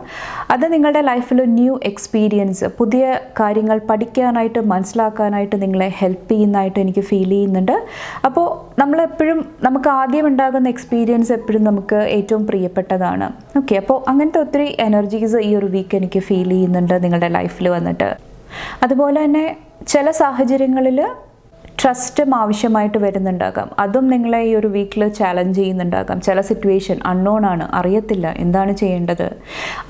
അത് നിങ്ങളുടെ ലൈഫിൽ ന്യൂ എക്സ്പീരിയൻസ്, പുതിയ കാര്യങ്ങൾ പഠിക്കാനായിട്ട് മനസ്സിലാക്കാനായിട്ട് നിങ്ങളെ ഹെൽപ്പ് ചെയ്യുന്നതായിട്ട് എനിക്ക് ഫീൽ ചെയ്യുന്നുണ്ട്. അപ്പോൾ നമ്മളെപ്പോഴും നമുക്ക് ആദ്യം ഉണ്ടാകുന്ന എക്സ്പീരിയൻസ് എപ്പോഴും നമുക്ക് ഏറ്റവും പ്രിയപ്പെട്ടതാണ്. ഓക്കെ, അപ്പോൾ അങ്ങനത്തെ ഒത്തിരി എനർജീസ് ഈ ഒരു വീക്ക് എനിക്ക് ഫീൽ ചെയ്യുന്നുണ്ട് നിങ്ങളുടെ ലൈഫിൽ വന്നിട്ട്. അതുപോലെ തന്നെ ചില സാഹചര്യങ്ങളിൽ ട്രസ്റ്റും ആവശ്യമായിട്ട് വരുന്നുണ്ടാകാം. അതും നിങ്ങളെ ഈ ഒരു വീക്കിൽ ചാലഞ്ച് ചെയ്യുന്നുണ്ടാകാം. ചില സിറ്റുവേഷൻ അൺനോൺ ആണ്, അറിയത്തില്ല എന്താണ് ചെയ്യേണ്ടത്.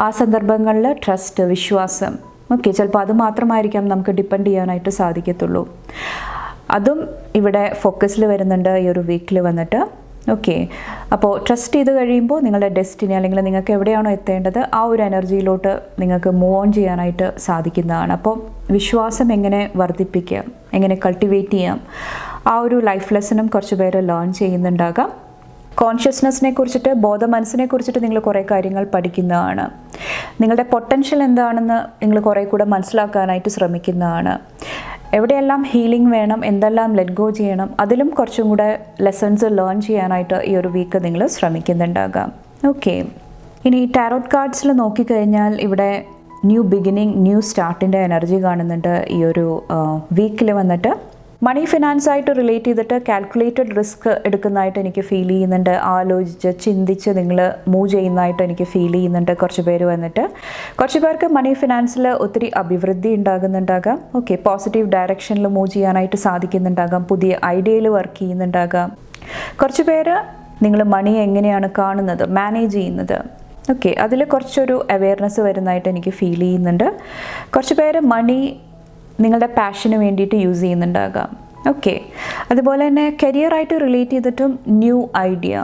ആ സന്ദർഭങ്ങളിൽ ട്രസ്റ്റ്, വിശ്വാസം, ഓക്കെ, ചിലപ്പോൾ അത് മാത്രമായിരിക്കാം നമുക്ക് ഡിപ്പെൻഡ് ചെയ്യാനായിട്ട് സാധിക്കത്തുള്ളൂ. അതും ഇവിടെ ഫോക്കസിൽ വരുന്നുണ്ട് ഈ ഒരു വീക്കിൽ വന്നിട്ട്. ഓക്കെ, അപ്പോൾ ട്രസ്റ്റ് ചെയ്ത് കഴിയുമ്പോൾ നിങ്ങളുടെ ഡെസ്റ്റിനി അല്ലെങ്കിൽ നിങ്ങൾക്ക് എവിടെയാണോ എത്തേണ്ടത് ആ ഒരു എനർജിയിലോട്ട് നിങ്ങൾക്ക് മൂവ് ഓൺ ചെയ്യാനായിട്ട് സാധിക്കുന്നതാണ്. അപ്പോൾ വിശ്വാസം എങ്ങനെ വർദ്ധിപ്പിക്കാം, എങ്ങനെ കൾട്ടിവേറ്റ് ചെയ്യാം, ആ ഒരു ലൈഫ് ലെസണും കുറച്ച് പേര് ലേൺ ചെയ്യുന്നുണ്ടാകാം. കോൺഷ്യസ്നെസ്സിനെ കുറിച്ചിട്ട്, ബോധ മനസ്സിനെ കുറിച്ചിട്ട് നിങ്ങൾ കുറേ കാര്യങ്ങൾ പഠിക്കുന്നതാണ്. നിങ്ങളുടെ പൊട്ടൻഷ്യൽ എന്താണെന്ന് നിങ്ങൾ കുറേ കൂടെ മനസ്സിലാക്കാനായിട്ട് ശ്രമിക്കുന്നതാണ്. എവിടെയെല്ലാം ഹീലിംഗ് വേണം, എന്തെല്ലാം ലെറ്റ് ഗോ ചെയ്യണം, അതിലും കുറച്ചും കൂടെ ലെസൺസ് ലേൺ ചെയ്യാനായിട്ട് ഈ ഒരു വീക്ക് നിങ്ങൾ ശ്രമിക്കുന്നുണ്ടാകാം. ഓക്കെ, ഇനി ടാരോട്ട് കാർഡ്സിൽ നോക്കിക്കഴിഞ്ഞാൽ ഇവിടെ ന്യൂ ബിഗിനിങ്, ന്യൂ സ്റ്റാർട്ടിൻ്റെ എനർജി കാണുന്നുണ്ട് ഈ ഒരു വീക്കിൽ വന്നിട്ട്. മണി ഫിനാൻസായിട്ട് റിലേറ്റ് ചെയ്തിട്ട് കാൽക്കുലേറ്റഡ് റിസ്ക് എടുക്കുന്നതായിട്ട് എനിക്ക് ഫീൽ ചെയ്യുന്നുണ്ട്. ആലോചിച്ച് ചിന്തിച്ച് നിങ്ങൾ മൂവ് ചെയ്യുന്നതായിട്ട് എനിക്ക് ഫീൽ ചെയ്യുന്നുണ്ട് കുറച്ച് പേര് വന്നിട്ട്. കുറച്ച് പേർക്ക് മണി ഫിനാൻസിൽ ഒത്തിരി അഭിവൃദ്ധി ഉണ്ടാകുന്നുണ്ടാകാം. ഓക്കെ, പോസിറ്റീവ് ഡയറക്ഷനിൽ മൂവ് ചെയ്യാനായിട്ട് സാധിക്കുന്നുണ്ടാകാം, പുതിയ ഐഡിയയിൽ വർക്ക് ചെയ്യുന്നുണ്ടാകാം. കുറച്ച് പേര് നിങ്ങൾ മണി എങ്ങനെയാണ് കാണുന്നത്, മാനേജ് ചെയ്യുന്നത്, ഓക്കെ, അതിൽ കുറച്ചൊരു അവെയർനെസ് വരുന്നതായിട്ട് എനിക്ക് ഫീൽ ചെയ്യുന്നുണ്ട്. കുറച്ച് പേര് മണി നിങ്ങളുടെ പാഷന് വേണ്ടിയിട്ട് യൂസ് ചെയ്യുന്നുണ്ടാകാം. ഓക്കെ, അതുപോലെ തന്നെ കരിയറായിട്ട് റിലേറ്റ് ചെയ്തിട്ടും ന്യൂ ഐഡിയ,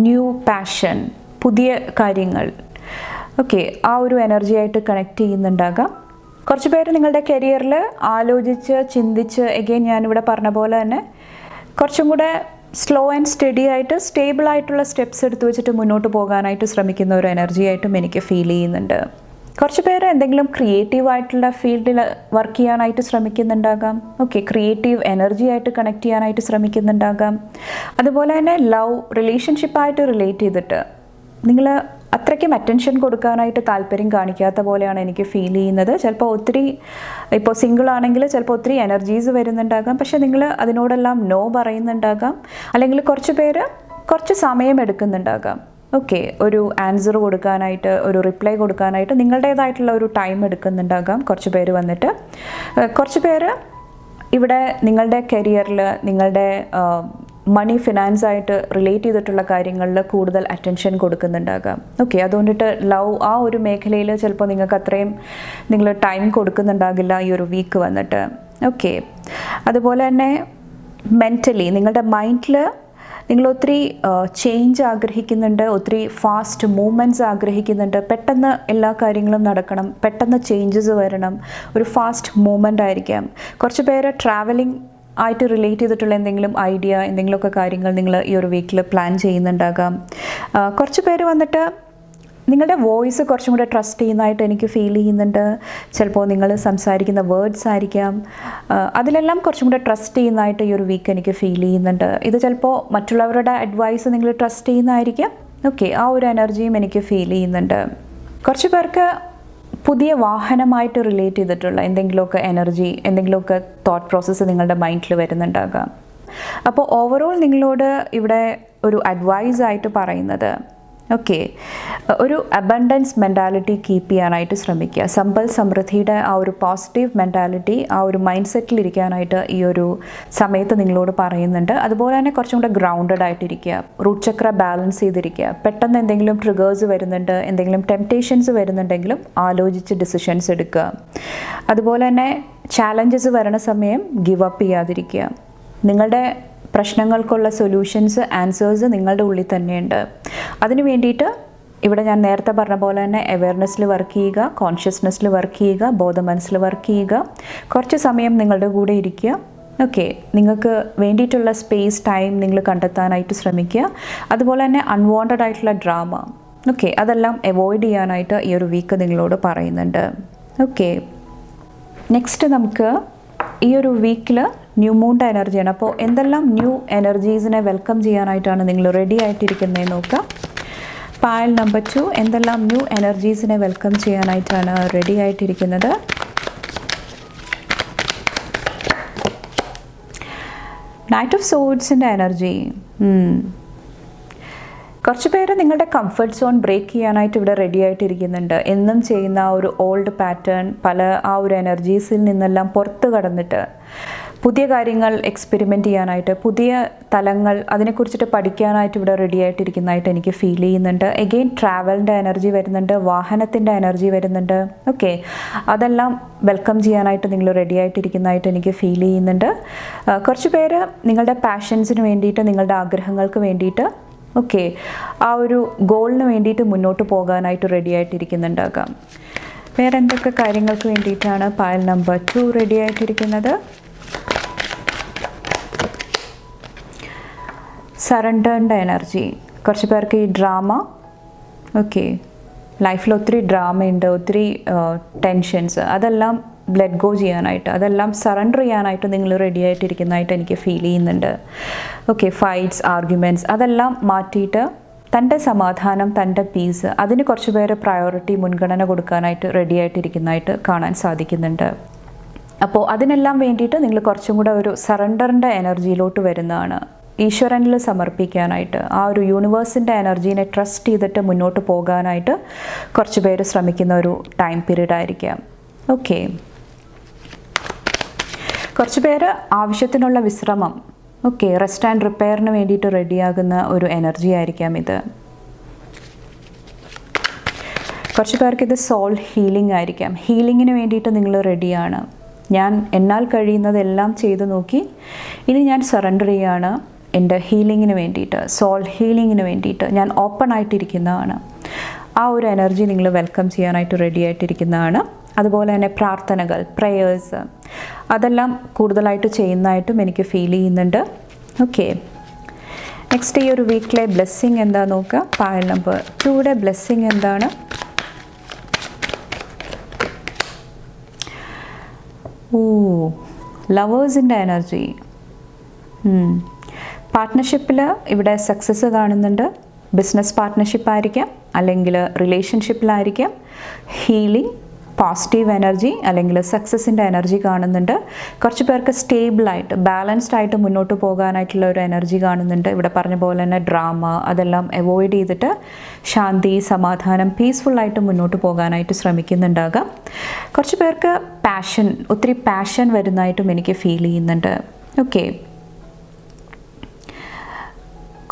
ന്യൂ പാഷൻ, പുതിയ കാര്യങ്ങൾ, ഓക്കെ, ആ ഒരു എനർജി ആയിട്ട് കണക്ട് ചെയ്യുന്നുണ്ടാകാം. കുറച്ച് പേര് നിങ്ങളുടെ കരിയറിൽ ആലോചിച്ച് ചിന്തിച്ച്, എഗെയിൻ ഞാനിവിടെ പറഞ്ഞ പോലെ തന്നെ കുറച്ചും കൂടെ സ്ലോ ആൻഡ് സ്റ്റഡി ആയിട്ട് സ്റ്റേബിൾ ആയിട്ടുള്ള സ്റ്റെപ്സ് എടുത്തു വെച്ചിട്ട് മുന്നോട്ട് പോകാനായിട്ട് ശ്രമിക്കുന്ന ഒരു എനർജി ആയിട്ടും എനിക്ക് ഫീൽ ചെയ്യുന്നുണ്ട്. കുറച്ച് പേര് എന്തെങ്കിലും ക്രിയേറ്റീവ് ആയിട്ടുള്ള ഫീൽഡിൽ വർക്ക് ചെയ്യാനായിട്ട് ശ്രമിക്കുന്നുണ്ടാകാം. ഓക്കെ, ക്രിയേറ്റീവ് എനർജി ആയിട്ട് കണക്ട് ചെയ്യാനായിട്ട് ശ്രമിക്കുന്നുണ്ടാകാം. അതുപോലെ തന്നെ ലവ് റിലേഷൻഷിപ്പായിട്ട് റിലേറ്റ് ചെയ്തിട്ട് നിങ്ങൾ അത്രയ്ക്കും അറ്റൻഷൻ കൊടുക്കാനായിട്ട് താല്പര്യം കാണിക്കാത്ത പോലെയാണ് എനിക്ക് ഫീൽ ചെയ്യുന്നത്. ചിലപ്പോൾ ഒത്തിരി, ഇപ്പോൾ സിംഗിൾ ആണെങ്കിൽ ചിലപ്പോൾ ഒത്തിരി എനർജീസ് വരുന്നുണ്ടാകാം, പക്ഷേ നിങ്ങൾ അതിനോടെല്ലാം നോ പറയുന്നുണ്ടാകാം. അല്ലെങ്കിൽ കുറച്ച് പേര് കുറച്ച് സമയം എടുക്കുന്നുണ്ടാകാം. ഓക്കെ, ഒരു ആൻസർ കൊടുക്കാനായിട്ട്, ഒരു റിപ്ലൈ കൊടുക്കാനായിട്ട് നിങ്ങളുടേതായിട്ടുള്ള ഒരു ടൈം എടുക്കുന്നുണ്ടാകാം കുറച്ച് പേര് വന്നിട്ട്. കുറച്ച് പേര് ഇവിടെ നിങ്ങളുടെ കരിയറിൽ, നിങ്ങളുടെ മണി ഫിനാൻസായിട്ട് റിലേറ്റ് ചെയ്തിട്ടുള്ള കാര്യങ്ങളിൽ കൂടുതൽ അറ്റൻഷൻ കൊടുക്കുന്നുണ്ടാകാം. ഓക്കെ, അതുകൊണ്ടിട്ട് ലവ് ആ ഒരു മേഖലയിൽ ചിലപ്പോൾ നിങ്ങൾക്ക് അത്രയും നിങ്ങൾ ടൈം കൊടുക്കുന്നുണ്ടാകില്ല ഈ ഒരു വീക്ക് വന്നിട്ട്. ഓക്കെ, അതുപോലെ തന്നെ മെൻ്റലി നിങ്ങളുടെ മൈൻഡിൽ നിങ്ങൾ ഒത്തിരി ചേഞ്ച് ആഗ്രഹിക്കുന്നുണ്ട്, ഒത്തിരി ഫാസ്റ്റ് മൂവ്മെൻറ്റ്സ് ആഗ്രഹിക്കുന്നുണ്ട്. പെട്ടെന്ന് എല്ലാ കാര്യങ്ങളും നടക്കണം, പെട്ടെന്ന് ചേഞ്ചസ് വരണം, ഒരു ഫാസ്റ്റ് മൂവ്മെൻ്റ് ആയിരിക്കാം. കുറച്ച് പേര് ട്രാവലിംഗ് ആയിട്ട് റിലേറ്റ് ചെയ്തിട്ടുള്ള എന്തെങ്കിലും ഐഡിയ, എന്തെങ്കിലുമൊക്കെ കാര്യങ്ങൾ നിങ്ങൾ ഈ ഒരു വീക്കിൽ പ്ലാൻ ചെയ്യുന്നുണ്ടാകാം. കുറച്ച് പേര് വന്നിട്ട് നിങ്ങളുടെ വോയിസ് കുറച്ചും കൂടെ ട്രസ്റ്റ് ചെയ്യുന്നതായിട്ട് എനിക്ക് ഫീൽ ചെയ്യുന്നുണ്ട്. ചിലപ്പോൾ നിങ്ങൾ സംസാരിക്കുന്ന വേർഡ്സ് ആയിരിക്കാം, അതിലെല്ലാം കുറച്ചും കൂടെ ട്രസ്റ്റ് ചെയ്യുന്നതായിട്ട് ഈ ഒരു വീക്ക് എനിക്ക് ഫീൽ ചെയ്യുന്നുണ്ട്. ഇത് ചിലപ്പോൾ മറ്റുള്ളവരുടെ അഡ്വൈസ് നിങ്ങൾ ട്രസ്റ്റ് ചെയ്യുന്നതായിരിക്കാം. ഓക്കെ, ആ ഒരു എനർജിയും എനിക്ക് ഫീൽ ചെയ്യുന്നുണ്ട്. കുറച്ച് പേർക്ക് പുതിയ വാഹനമായിട്ട് റിലേറ്റ് ചെയ്തിട്ടുള്ള എന്തെങ്കിലുമൊക്കെ എനർജി, എന്തെങ്കിലുമൊക്കെ തോട്ട് പ്രോസസ്സ് നിങ്ങളുടെ മൈൻഡിൽ വരുന്നുണ്ടാകാം. അപ്പോൾ ഓവറോൾ നിങ്ങളോട് ഇവിടെ ഒരു അഡ്വൈസായിട്ട് പറയുന്നത്, ഓക്കെ, ഒരു അബണ്ടൻസ് മെൻറ്റാലിറ്റി കീപ്പ് ചെയ്യാനായിട്ട് ശ്രമിക്കുക. സമ്പൽ സമൃദ്ധിയുടെ ആ ഒരു പോസിറ്റീവ് മെൻറ്റാലിറ്റി, ആ ഒരു മൈൻഡ് സെറ്റിലിരിക്കാനായിട്ട് ഈ ഒരു സമയത്ത് നിങ്ങളോട് പറയുന്നുണ്ട്. അതുപോലെ തന്നെ കുറച്ചും കൂടെ ഗ്രൗണ്ടഡ് ആയിട്ടിരിക്കുക, റൂട്ട് ചക്ര ബാലൻസ് ചെയ്തിരിക്കുക. പെട്ടെന്ന് എന്തെങ്കിലും ട്രിഗേഴ്സ് വരുന്നുണ്ട്, എന്തെങ്കിലും ടെംപ്റ്റേഷൻസ് വരുന്നുണ്ടെങ്കിലും ആലോചിച്ച് ഡിസിഷൻസ് എടുക്കുക. അതുപോലെ തന്നെ ചാലഞ്ചസ് വരണ സമയം ഗിവ് അപ്പ് ചെയ്യാതിരിക്കുക. നിങ്ങളുടെ പ്രശ്നങ്ങൾക്കുള്ള സൊല്യൂഷൻസ്, ആൻസേഴ്സ് നിങ്ങളുടെ ഉള്ളിൽ തന്നെയുണ്ട്. അതിന് വേണ്ടിയിട്ട് ഇവിടെ ഞാൻ നേരത്തെ പറഞ്ഞ പോലെ തന്നെ അവെയർനെസ്സിൽ വർക്ക് ചെയ്യുക, കോൺഷ്യസ്നെസ്സിൽ വർക്ക് ചെയ്യുക, ബോധമനസ്സിൽ വർക്ക് ചെയ്യുക. കുറച്ച് സമയം നിങ്ങളുടെ കൂടെ ഇരിക്കുക. ഓക്കെ, നിങ്ങൾക്ക് വേണ്ടിയിട്ടുള്ള സ്പേസ്, ടൈം നിങ്ങൾ കണ്ടെത്താനായിട്ട് ശ്രമിക്കുക. അതുപോലെ തന്നെ അൺവാണ്ടഡ് ആയിട്ടുള്ള ഡ്രാമ, ഓക്കെ, അതെല്ലാം അവോയ്ഡ് ചെയ്യാനായിട്ട് ഈ ഒരു വീക്ക് നിങ്ങളോട് പറയുന്നുണ്ട്. ഓക്കെ, നെക്സ്റ്റ് നമുക്ക് ഈ ഒരു വീക്കിൽ ന്യൂ മൂണിൻ്റെ എനർജിയാണ്. അപ്പോൾ എന്തെല്ലാം ന്യൂ എനർജീസിനെ വെൽക്കം ചെയ്യാനായിട്ടാണ് നിങ്ങൾ റെഡി ആയിട്ടിരിക്കുന്നത് നോക്കാം. പായൽ നമ്പർ 2, എന്തെല്ലാം ന്യൂ എനർജീസിനെ വെൽക്കം ചെയ്യാനായിട്ടാണ് റെഡി ആയിട്ടിരിക്കുന്നത്? നൈറ്റ് ഓഫ് സോഡ്സിൻ്റെ എനർജി. കുറച്ച് പേര് നിങ്ങളുടെ കംഫർട്ട് സോൺ ബ്രേക്ക് ചെയ്യാനായിട്ട് ഇവിടെ റെഡി ആയിട്ടിരിക്കുന്നുണ്ട്. എന്നും ചെയ്യുന്ന ആ ഒരു ഓൾഡ് പാറ്റേൺ, ആ ഒരു എനർജീസിൽ നിന്നെല്ലാം പുറത്ത് കടന്നിട്ട് പുതിയ കാര്യങ്ങൾ എക്സ്പെരിമെൻറ്റ് ചെയ്യാനായിട്ട്, പുതിയ തലങ്ങൾ അതിനെക്കുറിച്ചിട്ട് പഠിക്കാനായിട്ട് ഇവിടെ റെഡി ആയിട്ടിരിക്കുന്നതായിട്ട് എനിക്ക് ഫീൽ ചെയ്യുന്നുണ്ട്. എഗെയിൻ ട്രാവലിൻ്റെ എനർജി വരുന്നുണ്ട്, വാഹനത്തിൻ്റെ എനർജി വരുന്നുണ്ട്. ഓക്കെ, അതെല്ലാം വെൽക്കം ചെയ്യാനായിട്ട് നിങ്ങൾ റെഡി ആയിട്ടിരിക്കുന്നതായിട്ട് എനിക്ക് ഫീൽ ചെയ്യുന്നുണ്ട്. കുറച്ച് പേര് നിങ്ങളുടെ പാഷൻസിന് വേണ്ടിയിട്ട്, നിങ്ങളുടെ ആഗ്രഹങ്ങൾക്ക് വേണ്ടിയിട്ട്, ഓക്കെ, ആ ഒരു ഗോളിന് വേണ്ടിയിട്ട് മുന്നോട്ട് പോകാനായിട്ട് റെഡി ആയിട്ടിരിക്കുന്നുണ്ടാകാം. വേറെ എന്തൊക്കെ കാര്യങ്ങൾക്ക് വേണ്ടിയിട്ടാണ് പായൽ നമ്പർ 2 റെഡി ആയിട്ടിരിക്കുന്നത്? സറണ്ടറിൻ്റെ എനർജി. കുറച്ച് പേർക്ക് ഈ ഡ്രാമ, ഓക്കെ, ലൈഫിൽ ഒത്തിരി ഡ്രാമയുണ്ട്, ഒത്തിരി ടെൻഷൻസ്, അതെല്ലാം ലെറ്റ് ഗോ ചെയ്യാനായിട്ട്, അതെല്ലാം സറണ്ടർ ചെയ്യാനായിട്ട് നിങ്ങൾ റെഡി ആയിട്ടിരിക്കുന്നതായിട്ട് എനിക്ക് ഫീൽ ചെയ്യുന്നുണ്ട്. ഓക്കെ, ഫൈറ്റ്സ്, ആർഗ്യുമെൻറ്റ്സ് അതെല്ലാം മാറ്റിയിട്ട് തൻ്റെ സമാധാനം, തൻ്റെ പീസ്, അതിന് കുറച്ച് പേര് പ്രയോറിറ്റി, മുൻഗണന കൊടുക്കാനായിട്ട് റെഡി ആയിട്ടിരിക്കുന്നതായിട്ട് കാണാൻ സാധിക്കുന്നുണ്ട്. അപ്പോൾ അതിനെല്ലാം വേണ്ടിയിട്ട് നിങ്ങൾ കുറച്ചും കൂടെ ഒരു സറണ്ടറിൻ്റെ എനർജിയിലോട്ട് വരുന്നതാണ്. ഈശ്വരനിൽ സമർപ്പിക്കാനായിട്ട്, ആ ഒരു യൂണിവേഴ്സിൻ്റെ എനർജീനെ ട്രസ്റ്റ് ചെയ്തിട്ട് മുന്നോട്ട് പോകാനായിട്ട് കുറച്ച് പേര് ശ്രമിക്കുന്ന ഒരു ടൈം പീരീഡ് ആയിരിക്കാം. ഓക്കെ, കുറച്ച് പേര് ആവശ്യത്തിനുള്ള വിശ്രമം, ഓക്കെ, റെസ്റ്റ് ആൻഡ് റിപ്പയറിന് വേണ്ടിയിട്ട് റെഡിയാകുന്ന ഒരു എനർജി ആയിരിക്കാം ഇത്. കുറച്ച് പേർക്ക് ഇത് സോൾ ഹീലിംഗ് ആയിരിക്കാം. ഹീലിങ്ങിന് വേണ്ടിയിട്ട് നിങ്ങൾ റെഡിയാണ്. ഞാൻ എന്നാൽ കഴിയുന്നതെല്ലാം ചെയ്തു നോക്കി, ഇനി ഞാൻ സറണ്ടർ ചെയ്യാണ് എൻ്റെ ഹീലിങ്ങിന് വേണ്ടിയിട്ട്, സോൾ ഹീലിങ്ങിന് വേണ്ടിയിട്ട് ഞാൻ ഓപ്പൺ ആയിട്ടിരിക്കുന്നതാണ്. ആ ഒരു എനർജി നിങ്ങൾ വെൽക്കം ചെയ്യാനായിട്ട് റെഡി ആയിട്ടിരിക്കുന്നതാണ്. അതുപോലെ തന്നെ പ്രാർത്ഥനകൾ, പ്രേയേഴ്സ്, അതെല്ലാം കൂടുതലായിട്ട് ചെയ്യുന്നതായിട്ടും എനിക്ക് ഫീൽ ചെയ്യുന്നുണ്ട്. ഓക്കെ, നെക്സ്റ്റ് ഈ ഒരു വീക്കിലെ ബ്ലെസ്സിങ് എന്താ നോക്കുക. പൈൽ നമ്പർ 2യുടെ ബ്ലെസ്സിങ് എന്താണ്? ലവേഴ്സിൻ്റെ എനർജി. പാർട്ട്ണർഷിപ്പിൽ ഇവിടെ സക്സസ് കാണുന്നുണ്ട്. ബിസിനസ് പാർട്ട്ണർഷിപ്പായിരിക്കാം, അല്ലെങ്കിൽ റിലേഷൻഷിപ്പിലായിരിക്കാം. ഹീലിംഗ്, പോസിറ്റീവ് എനർജി അല്ലെങ്കിൽ സക്സസിൻ്റെ എനർജി കാണുന്നുണ്ട്. കുറച്ച് പേർക്ക് സ്റ്റേബിളായിട്ട് ബാലൻസ്ഡ് ആയിട്ട് മുന്നോട്ട് പോകാനായിട്ടുള്ള ഒരു എനർജി കാണുന്നുണ്ട്. ഇവിടെ പറഞ്ഞ പോലെ തന്നെ ഡ്രാമ അതെല്ലാം അവോയ്ഡ് ചെയ്തിട്ട് ശാന്തി, സമാധാനം, പീസ്ഫുള്ളായിട്ട് മുന്നോട്ട് പോകാനായിട്ട് ശ്രമിക്കുന്നുണ്ടാകാം. കുറച്ച് പേർക്ക് ഒത്തിരി പാഷൻ വരുന്നതായിട്ടും എനിക്ക് ഫീൽ ചെയ്യുന്നുണ്ട്. ഓക്കെ,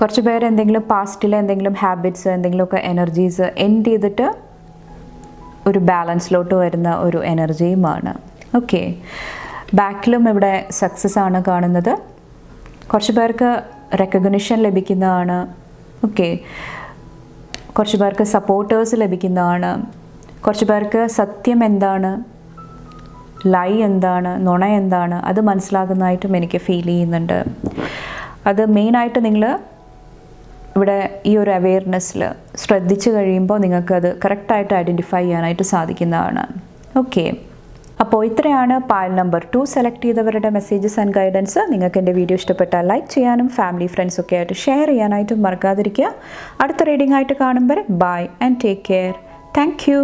കുറച്ച് പേര് എന്തെങ്കിലും പാസ്റ്റിലെ എന്തെങ്കിലും ഹാബിറ്റ്സ്, എന്തെങ്കിലുമൊക്കെ എനർജീസ് എൻഡ് ചെയ്തിട്ട് ഒരു ബാലൻസിലോട്ട് വരുന്ന ഒരു എനർജിയുമാണ്. ഓക്കെ, ബാക്കിലും ഇവിടെ സക്സസ് ആണ് കാണുന്നത്. കുറച്ച് പേർക്ക് റെക്കഗ്നിഷൻ ലഭിക്കുന്നതാണ്. ഓക്കെ, കുറച്ച് പേർക്ക് സപ്പോർട്ടേഴ്സ് ലഭിക്കുന്നതാണ്. കുറച്ച് പേർക്ക് സത്യം എന്താണ്, ലൈ എന്താണ്, നുണ എന്താണ് അത് മനസ്സിലാകുന്നതായിട്ടും എനിക്ക് ഫീൽ ചെയ്യുന്നുണ്ട്. അത് മെയിനായിട്ട് നിങ്ങൾ ഇവിടെ ഈ ഒരു അവെയർനെസ്സിൽ ശ്രദ്ധിച്ചു കഴിയുമ്പോൾ നിങ്ങൾക്കത് കറക്റ്റായിട്ട് ഐഡൻറ്റിഫൈ ചെയ്യാനായിട്ട് സാധിക്കുന്നതാണ്. ഓക്കെ, അപ്പോൾ ഇത്രയാണ് പൈൽ നമ്പർ 2 സെലക്ട് ചെയ്തവരുടെ മെസ്സേജസ് ആൻഡ് ഗൈഡൻസ്. നിങ്ങൾക്ക് എൻ്റെ വീഡിയോ ഇഷ്ടപ്പെട്ടാൽ ലൈക്ക് ചെയ്യാനും ഫാമിലി ഫ്രണ്ട്സൊക്കെ ആയിട്ട് ഷെയർ ചെയ്യാനായിട്ടും മറക്കാതിരിക്കുക. അടുത്ത റീഡിംഗ് ആയിട്ട് കാണുമ്പോൾ bye and take care. Thank U.